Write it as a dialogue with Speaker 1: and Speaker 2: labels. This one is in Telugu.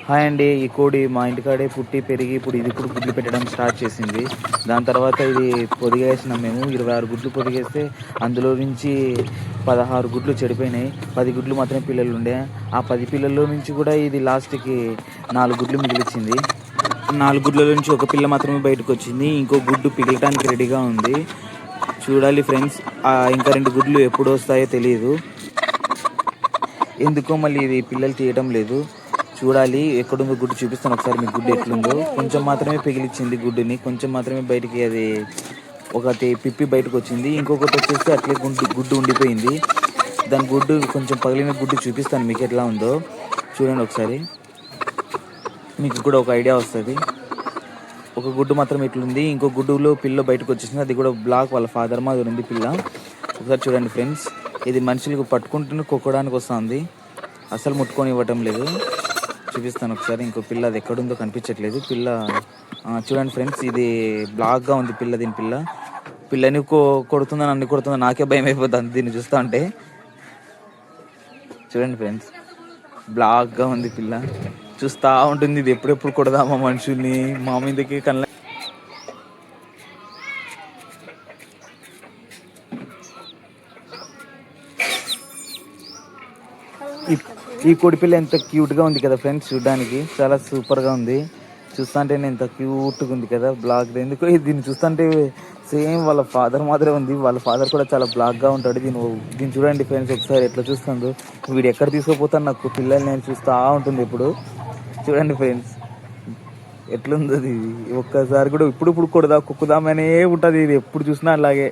Speaker 1: హాయ్ అండి. ఈ కోడి మా ఇంటికాడే పుట్టి పెరిగి ఇప్పుడు ఇది కూడా గుడ్లు పెట్టడం స్టార్ట్ చేసింది. దాని తర్వాత ఇది పొదిగేసినాం మేము. 26 గుడ్లు పొదిగేస్తే అందులో నుంచి 16 గుడ్లు చెడిపోయినాయి. 10 గుడ్లు మాత్రమే పిల్లలు ఉండే. ఆ 10 పిల్లల్లో నుంచి కూడా ఇది లాస్ట్కి 4 గుడ్లు మిగిలిచ్చింది. 4 గుడ్ల నుంచి ఒక పిల్ల మాత్రమే బయటకు వచ్చింది. ఇంకో గుడ్డు పిగలటానికి రెడీగా ఉంది. చూడాలి ఫ్రెండ్స్, ఇంకా 2 గుడ్లు ఎప్పుడు వస్తాయో తెలియదు. ఎందుకో మళ్ళీ ఇది పిల్లలు తీయడం లేదు. చూడాలి, ఎక్కడుందో గుడ్డు చూపిస్తాను ఒకసారి మీకు. గుడ్డు ఎట్లుందో కొంచెం మాత్రమే పిగిలిచ్చింది గుడ్డుని, కొంచెం మాత్రమే బయటికి అది ఒకటి పిప్పి బయటకు వచ్చింది. ఇంకొకటి వచ్చేసి అట్లే గుడ్డు ఉండిపోయింది. దాని గుడ్డు కొంచెం పగిలిన గుడ్డు చూపిస్తాను మీకు ఎట్లా ఉందో. చూడండి ఒకసారి, మీకు కూడా ఒక ఐడియా వస్తుంది. ఒక గుడ్డు మాత్రం ఇట్లుంది, ఇంకో గుడ్డులో పిల్ల బయటకు వచ్చేసింది. అది కూడా బ్లాక్, వాళ్ళ ఫాదర్ మాదిరి ఉంది పిల్ల. ఒకసారి చూడండి ఫ్రెండ్స్, ఇది మనుషులకు పట్టుకుంటూనే కొక్కడానికి వస్తుంది, అసలు ముట్టుకొని ఇవ్వటం లేదు. చూపిస్తాను ఒకసారి. ఇంకో పిల్ల అది ఎక్కడుందో కనిపించట్లేదు పిల్ల. చూడండి ఫ్రెండ్స్, ఇది బ్లాక్గా ఉంది పిల్ల. దీని పిల్లని కొడుతుందని అన్ని కొడుతుందో నాకే భయం అయిపోతుంది దీన్ని చూస్తా ఉంటే. చూడండి ఫ్రెండ్స్, బ్లాక్గా ఉంది పిల్ల. చూస్తూ ఉంటుంది ఇది ఎప్పుడెప్పుడు కొడదామా మనుషుల్ని, మా మీదకి కళ్ళ. ఈ కోడిపిల్ల ఎంత క్యూట్గా ఉంది కదా ఫ్రెండ్స్, చూడడానికి చాలా సూపర్గా ఉంది. చూస్తుంటేనే ఎంత క్యూట్గా ఉంది కదా, బ్లాక్. ఎందుకో దీన్ని చూస్తుంటే సేమ్ వాళ్ళ ఫాదర్ మాదిరే ఉంది. వాళ్ళ ఫాదర్ కూడా చాలా బ్లాక్గా ఉంటాడు. దీన్ని చూడండి ఫ్రెండ్స్ ఒకసారి ఎట్లా చూస్తుందో. వీడు ఎక్కడ తీసుకుపోతాను నాకు పిల్లల్ని నేను చూస్తూ ఉంటుంది ఇప్పుడు. చూడండి ఫ్రెండ్స్ ఎట్లుంది అది. ఒక్కసారి కూడా ఇప్పుడు కొడదామనే ఉంటుంది ఇది, ఎప్పుడు చూసినా అలాగే.